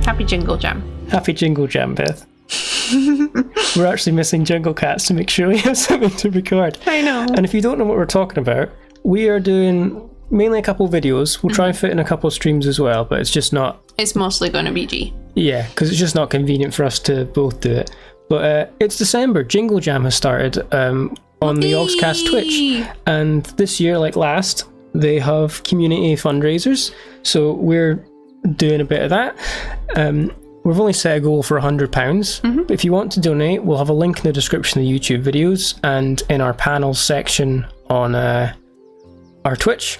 Happy Jingle Jam. Happy Jingle Jam, Beth. We're actually missing Jingle Cats to make sure we have something to record. I know. And if you don't know what we're talking about, we are doing mainly a couple of videos. We'll try and fit in a couple of streams as well, but it's just not... It's mostly going to be G. Yeah, because it's just not convenient for us to both do it. But it's December. Jingle Jam has started on the Yogscast Twitch. And this year, like last, they have community fundraisers. So we're doing a bit of that. We've only set a goal for £100. But if you want to donate, we'll have a link in the description of the YouTube videos and in our panels section on our Twitch.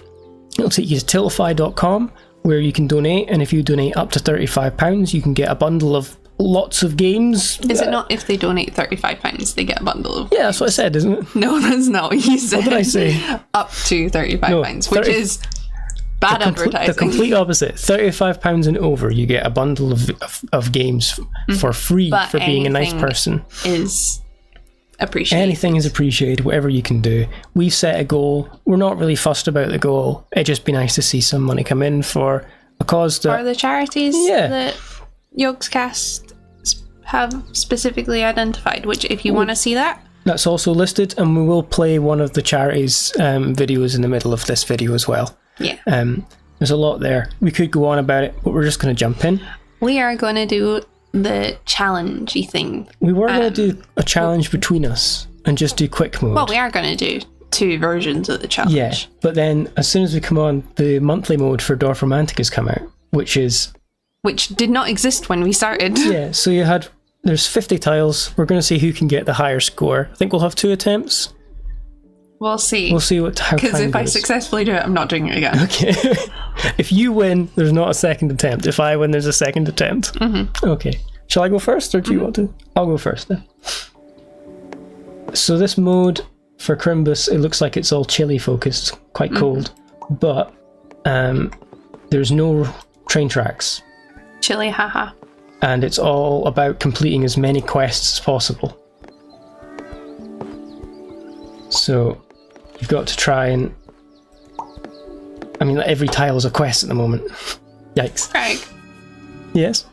It'll take you to tiltify.com where you can donate, and if you donate up to £35, you can get a bundle of lots of games. Is it not if they donate £35, they get a bundle of Yeah, that's what I said, isn't it? No, that's not what you said. What did I say? Up to £35, which is bad advertising. The complete opposite. £35 and over, you get a bundle of games for free for being a nice person. Is appreciated. Anything is appreciated, whatever you can do. We've set a goal. We're not really fussed about the goal. It'd just be nice to see some money come in for a cause that... For the charities that Yogscast have specifically identified, which if you want to see that... That's also listed, and we will play one of the charities videos in the middle of this video as well. Yeah. There's a lot there. We could go on about it, but we're just going to jump in. We are going to do the challengey thing. We were going to do a challenge between us and just do quick mode. Well, we are going to do 2 versions of the challenge. Yeah, but then as soon as we come on, the monthly mode for Dorfromantik has come out, which did not exist when we started. Yeah, so there's 50 tiles. We're going to see who can get the higher score. I think we'll have 2 attempts. We'll see. We'll see how time Because if I goes. successfully do it, I'm not doing it again. Okay. If you win, there's not a second attempt. If I win, there's a second attempt. Okay. Shall I go first, or do you want to? I'll go first then. So this mode for Crimbus, it looks like it's all chilly focused, quite cold, but there's no train tracks. Chilly, haha. And it's all about completing as many quests as possible. So you've got to try and... I mean, every tile is a quest at the moment. Yikes. Craig, Yes?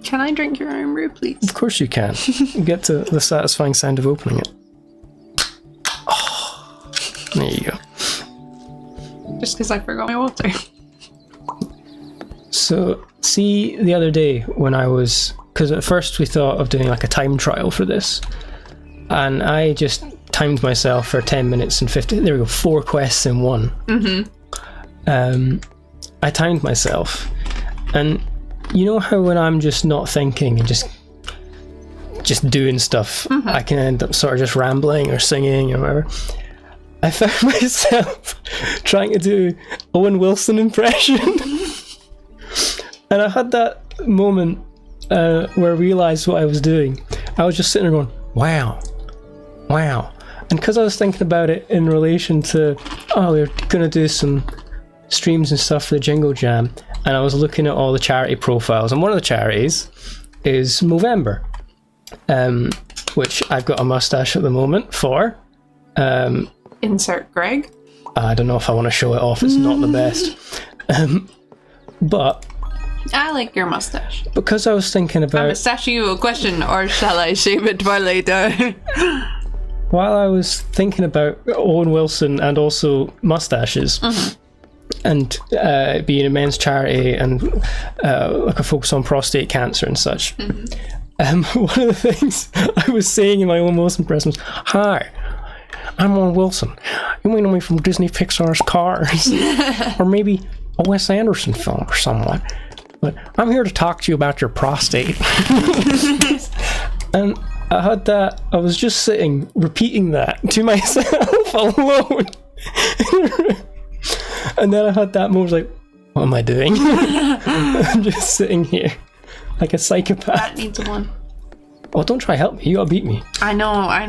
can I drink your own brew, please? Of course you can. You get to the satisfying sound of opening it. Oh, there you go. Just because I forgot my water. So, see, the other day when I was... Because at first we thought of doing like a time trial for this. And I just timed myself for 10 minutes and 50... There we go, 4 quests in one. I timed myself. And you know how when I'm just not thinking and just doing stuff, I can end up sort of just rambling or singing or whatever. I found myself trying to do Owen Wilson impression. And I had that moment where I realised what I was doing. I was just sitting there going, wow. And because I was thinking about it in relation to, we're going to do some streams and stuff for the Jingle Jam, and I was looking at all the charity profiles, and one of the charities is Movember, which I've got a mustache at the moment for. Insert Greg. I don't know if I want to show it off, it's not the best. But I like your mustache. because I was thinking I'm about... mustaching you a question, or shall I shave it for later? While I was thinking about Owen Wilson and also mustaches, and being a men's charity and like a focus on prostate cancer and such, one of the things I was saying in my Owen Wilson press was, "Hi, I'm Owen Wilson. You may know me from Disney Pixar's Cars, or maybe a Wes Anderson film or someone. But I'm here to talk to you about your prostate." And I had that, I was just sitting, repeating that to myself alone. And then I had that moment like, what am I doing? I'm just sitting here like a psychopath. That needs one. Oh, don't try help me, you gotta beat me. I know. I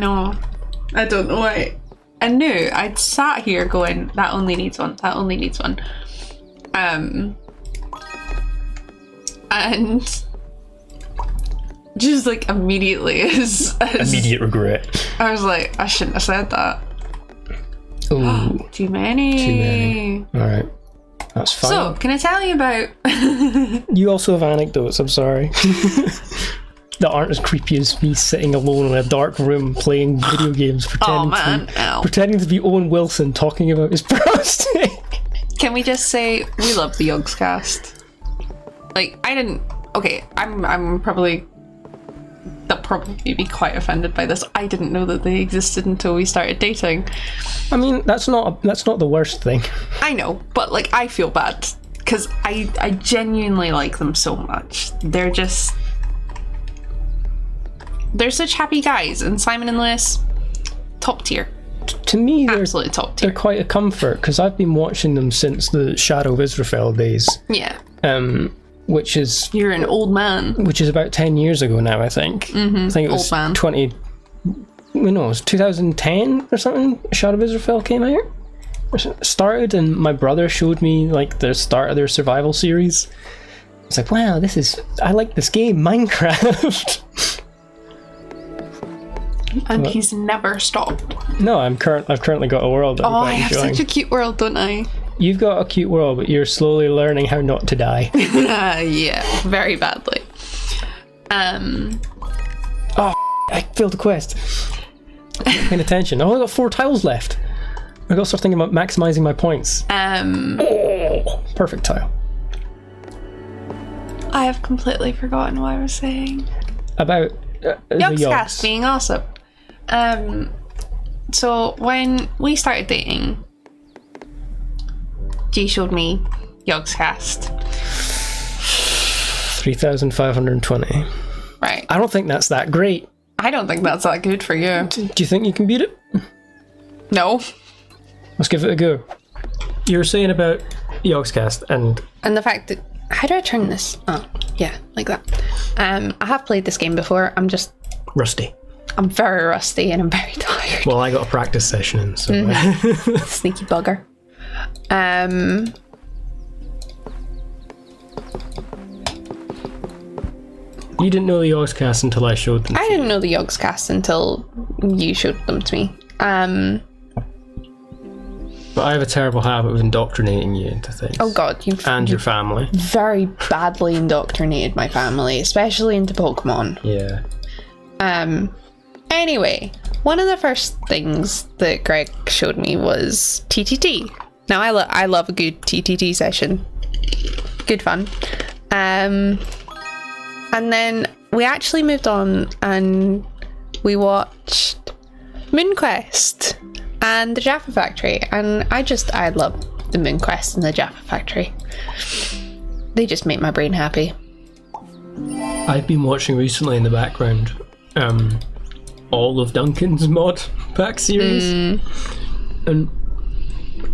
don't know why. I knew. I'd sat here going, that only needs one. And just like immediately as Immediate regret. I was like, I shouldn't have said that. Ooh, Too many. Alright. That's fine. So, can I tell you about... You also have anecdotes, I'm sorry. That aren't as creepy as me sitting alone in a dark room playing video games, pretending to be Owen Wilson talking about his prostate. Can we just say we love the Yogs cast? Like, I didn't... Okay, I'm probably... They'll probably be quite offended by this. I didn't know that they existed until we started dating. I mean, that's not the worst thing. I know, but like, I feel bad because I genuinely like them so much. They're such happy guys, and Simon and Lewis, top tier. To me, they're absolutely top tier. They're quite a comfort because I've been watching them since the Shadow of Israel days. Yeah. Which is... You're an old man. Which is about 10 years ago now, I think. Mm-hmm. I think it was it was 2010 or something, Shadow of Israel came out. Started, and my brother showed me like the start of their survival series. It's like, wow, I like this game, Minecraft. And he's never stopped. No, I've currently got a world that I'm quite enjoying. I have such a cute world, don't I? You've got a cute world, but you're slowly learning how not to die. Yeah, very badly. Oh, I failed the quest. I'm not paying attention. I've only got 4 tiles left. I've got to start thinking about maximising my points. Perfect tile. I have completely forgotten what I was saying. About Yogs cast being awesome. So when we started dating, G showed me Yogs cast. 3,520. Right. I don't think that's that great. I don't think that's that good for you. Do you think you can beat it? No. Let's give it a go. You were saying about Yogs cast and the fact that... How do I turn this? Oh, yeah, like that. I have played this game before. I'm just... rusty. I'm very rusty and I'm very tired. Well, I got a practice session in, so... Sneaky bugger. You didn't know the Yogs cast until I showed them. I didn't know the Yogs cast until you showed them to me. But I have a terrible habit of indoctrinating you into things. Oh god, and your family. Very badly indoctrinated my family, especially into Pokemon. Yeah. Anyway, one of the first things that Greg showed me was TTT. Now I love a good TTT session. Good fun. And then we actually moved on and we watched MoonQuest and the Jaffa Factory, and I love the MoonQuest and the Jaffa Factory. They just make my brain happy. I've been watching recently in the background all of Duncan's mod pack series, and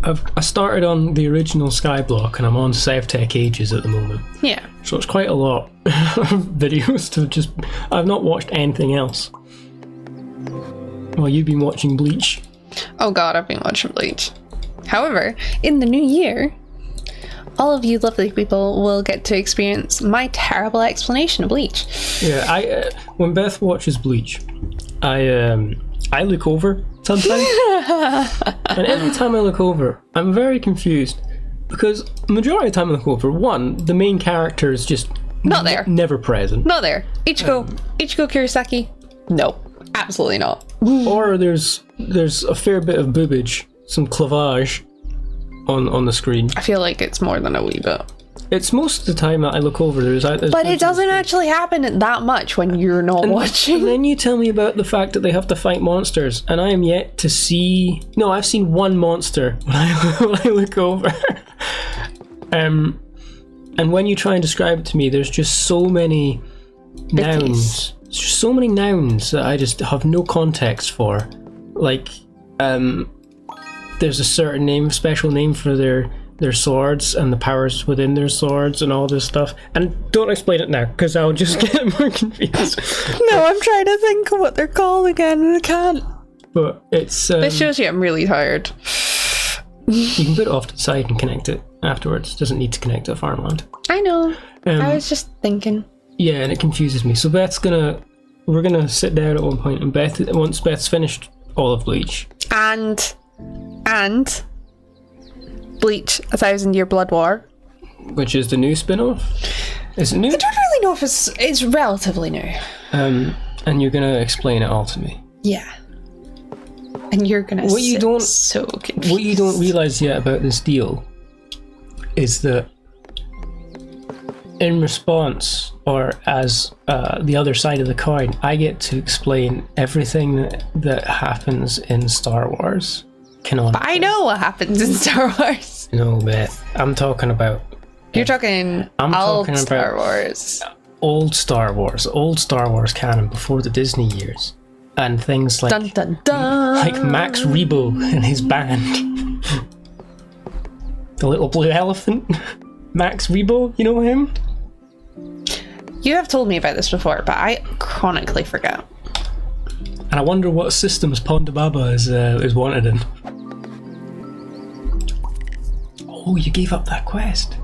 I started on the original Skyblock and I'm on SevTech Ages at the moment. Yeah. So it's quite a lot of videos to just... I've not watched anything else. Well, you've been watching Bleach. Oh god, I've been watching Bleach. However, in the new year, all of you lovely people will get to experience my terrible explanation of Bleach. Yeah, when Beth watches Bleach, I look over sometimes, and every time I look over, I'm very confused because the majority of the time I look over, one, the main character is just not there, never present. Not there. Ichigo Kurosaki. No, absolutely not. Or there's a fair bit of boobage, some clavage on the screen. I feel like it's more than a wee bit. It's most of the time that I look over but it doesn't actually happen that much when you're not watching. And then you tell me about the fact that they have to fight monsters, and I am yet to see... No, I've seen one monster when I look over. And when you try and describe it to me, there's just so many nouns. There's just so many nouns that I just have no context for. Like, there's a certain special name for their swords and the powers within their swords and all this stuff. And don't explain it now, because I'll just get more confused. No, I'm trying to think of what they're called again and I can't. But it's... this shows you I'm really tired. You can put it off to the side and connect it afterwards. It doesn't need to connect to a farmland. I know. I was just thinking. Yeah, and it confuses me. So we're gonna sit down at one point, and once Beth's finished all of Bleach. And Bleach: A Thousand Year Blood War. Which is the new spin-off? Is it new? I don't really know if it's relatively new. And you're going to explain it all to me. Yeah. And you're going to so confused. What you don't realise yet about this deal is that in response, or as the other side of the coin, I get to explain everything that happens in Star Wars. But I know what happens in Star Wars. No, Beth. I'm talking about... You're talking Star Wars. Old Star Wars canon before the Disney years. And things like... Dun, dun, dun. Like Max Rebo and his band. The little blue elephant. Max Rebo, you know him? You have told me about this before, but I chronically forget. And I wonder what systems Ponda Baba is wanted in. Oh, you gave up that quest.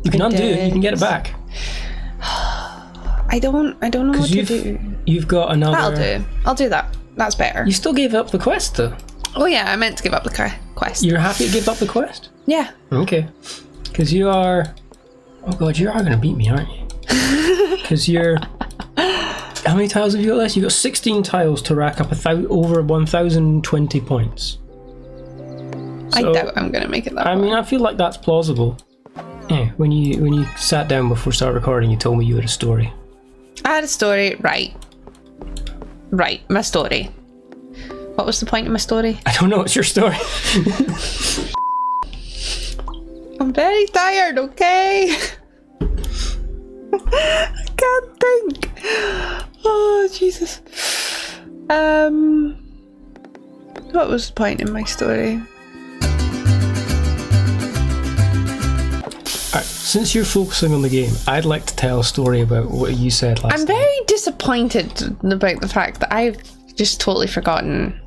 You can undo it, you can get it back. I don't know what to do. You've got another... I'll do that. That's better. You still gave up the quest, though. Oh yeah, I meant to give up the quest. You're happy to give up the quest? Yeah. Okay. Because you are... Oh god, you are going to beat me, aren't you? Because you're... How many tiles have you got left? You've got 16 tiles to rack up over 1,020 points. I doubt I'm going to make it that far. I mean, I feel like that's plausible. Yeah, when you sat down before start recording, you told me you had a story. I had a story, right. Right, my story. What was the point of my story? I don't know, it's your story. I'm very tired, okay? I can't think. Oh, Jesus. What was the point in my story? Alright, since you're focusing on the game, I'd like to tell a story about what you said last time. I'm very disappointed about the fact that I've just totally forgotten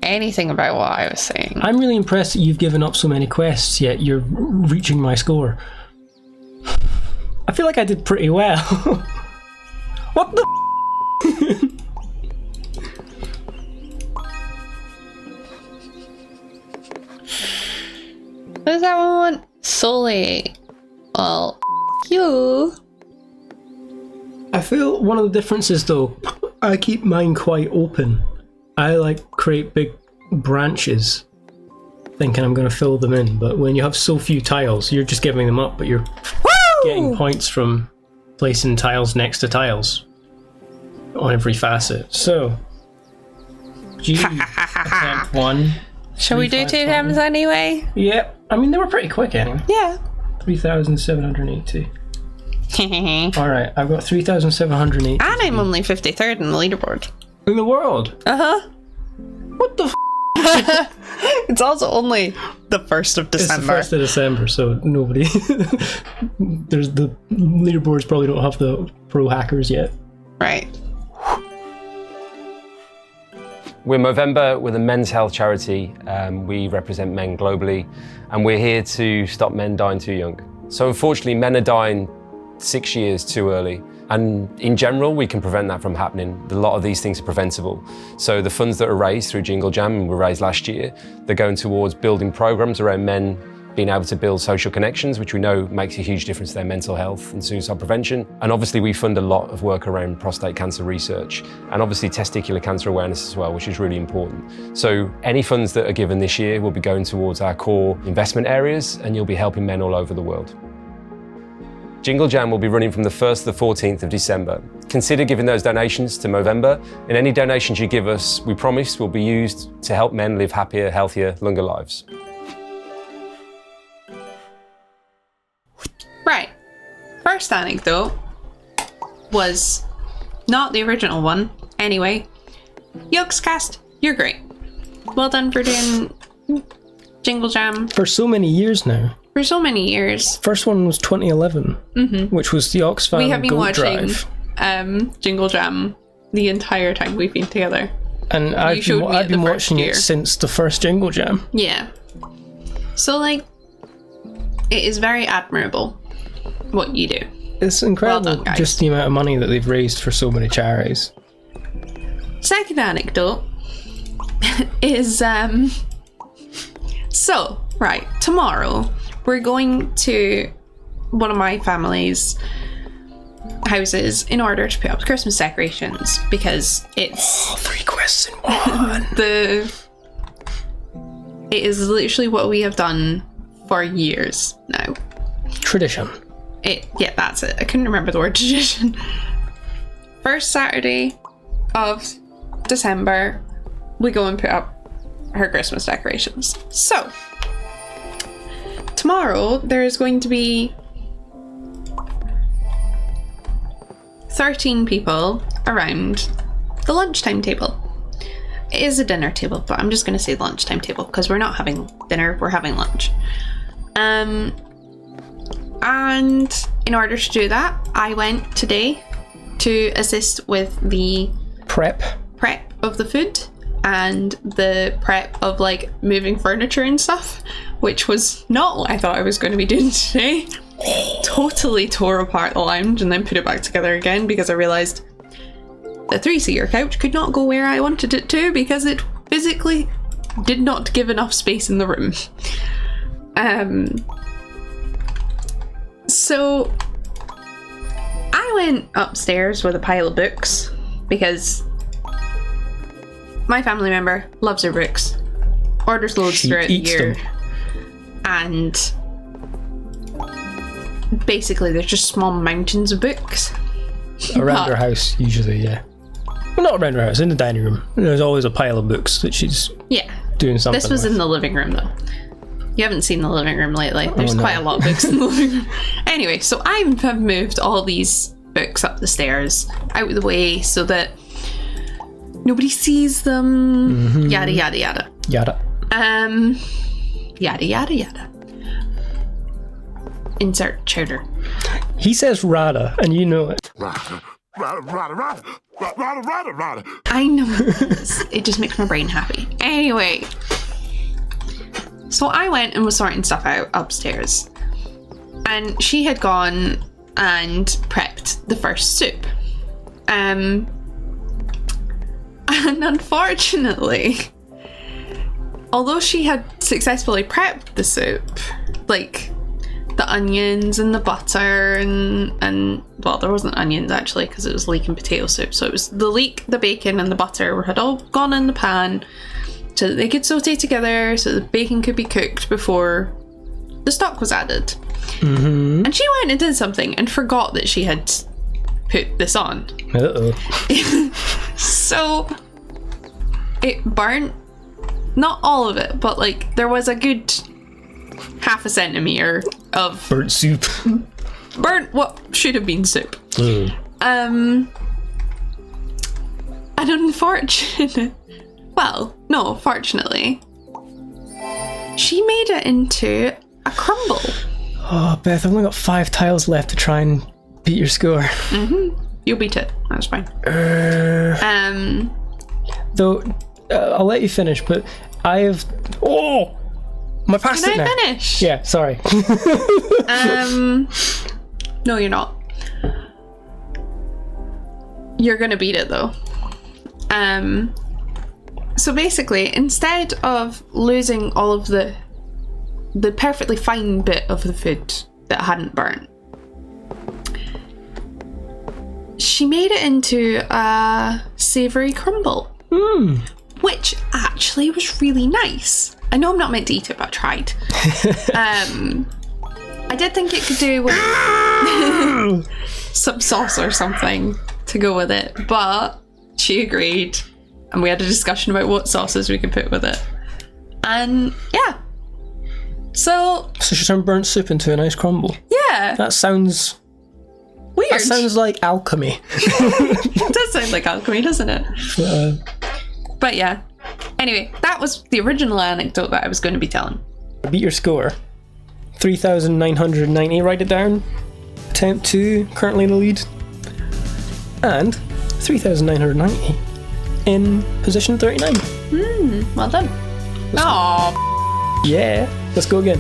anything about what I was saying. I'm really impressed that you've given up so many quests, yet you're reaching my score. I feel like I did pretty well. What the What does that one want? Solely. Well, you. I feel one of the differences though, I keep mine quite open. I like create big branches thinking I'm going to fill them in, but when you have so few tiles, you're just giving them up, but you're getting points from placing tiles next to tiles on every facet. So, G, attempt 1. Shall we do 2 attempts anyway? Yep. I mean, they were pretty quick anyway. Yeah. 3,780. Alright, I've got 3,780. And I'm only 53rd in the leaderboard. In the world? Uh-huh. What the f***? It's also only the 1st of December. It's the 1st of December, so nobody... There's the leaderboards probably don't have the pro hackers yet. Right. We're Movember, we're the men's health charity. We represent men globally, and we're here to stop men dying too young. So unfortunately, men are dying 6 years too early. And in general, we can prevent that from happening. A lot of these things are preventable. So the funds that are raised through Jingle Jam, and were raised last year, they're going towards building programs around men being able to build social connections, which we know makes a huge difference to their mental health and suicide prevention. And obviously we fund a lot of work around prostate cancer research and obviously testicular cancer awareness as well, which is really important. So any funds that are given this year will be going towards our core investment areas, and you'll be helping men all over the world. Jingle Jam will be running from the 1st to the 14th of December. Consider giving those donations to Movember, and any donations you give us, we promise, will be used to help men live happier, healthier, longer lives. Right. First anecdote was not the original one. Anyway, Yogs cast, you're great. Well done for doing Jingle Jam. For so many years now. For so many years. First one was 2011, which was the Oxfam We have been Goat watching Drive. Jingle Jam the entire time we've been together. And I've been watching it since the first Jingle Jam. Yeah. So, like, it is very admirable what you do. It's incredible, Well done, guys. just the amount of money that they've raised for so many charities. Second anecdote is, so, right, tomorrow we're going to one of my family's houses in order to put up Christmas decorations because it's 3 quests in 1. It is literally what we have done for years now. Tradition. Yeah, that's it. I couldn't remember the word tradition. First Saturday of December, we go and put up her Christmas decorations. So, tomorrow there is going to be 13 people around the lunchtime table. It is a dinner table, but I'm just going to say the lunchtime table because we're not having dinner, we're having lunch. And in order to do that, I went today to assist with the Prep of the food and the prep of like moving furniture and stuff, which was not what I thought I was going to be doing today. Totally tore apart the lounge and then put it back together again because I realised the 3-seater couch could not go where I wanted it to because it physically did not give enough space in the room. So I went upstairs with a pile of books because my family member loves her books, orders loads throughout the year, and basically there's just small mountains of books around her house usually. Yeah, well, not around her house, in the dining room there's always a pile of books that she's doing something This was with. in the living room though. You haven't seen the living room lately. There's quite a lot of books in the living room. Anyway, so I have moved all these books up the stairs out of the way so that nobody sees them. Yada yada yada. Yada. Yada yada yada. Insert chowder. He says rada, and you know it. I know. It just makes my brain happy. Anyway, so I went and was sorting stuff out upstairs, and she had gone and prepped the first soup. And unfortunately, although she had successfully prepped the soup, like the onions and the butter and well, there wasn't onions actually because it was leek and potato soup, so it was the leek, the bacon and the butter had all gone in the pan so that they could saute together so the bacon could be cooked before the stock was added. And she went and did something and forgot that she had put this on. So it burnt, not all of it, but like there was a good half a centimetre of burnt soup. Burnt what should have been soup. And fortunately, she made it into a crumble. Oh, Beth, I've only got 5 tiles left to try and beat your score. You'll beat it. That's fine. Though, I'll let you finish, but I have... Oh! My past Can I finish? Yeah, sorry. No, you're not. You're gonna beat it though. So basically, instead of losing all of the perfectly fine bit of the food that hadn't burnt, she made it into a savoury crumble. Which actually was really nice. I know I'm not meant to eat it, but I tried. I did think it could do with some sauce or something to go with it, but she agreed, and we had a discussion about what sauces we could put with it. And yeah. So she turned burnt soup into a nice crumble. Yeah. That sounds... weird. That sounds like alchemy. It does sound like alchemy, doesn't it? But yeah. Anyway, that was the original anecdote that I was going to be telling. Beat your score. 3,990, write it down. Attempt 2, currently in the lead. And 3,990 in position 39. Well done. Oh. Yeah, let's go again.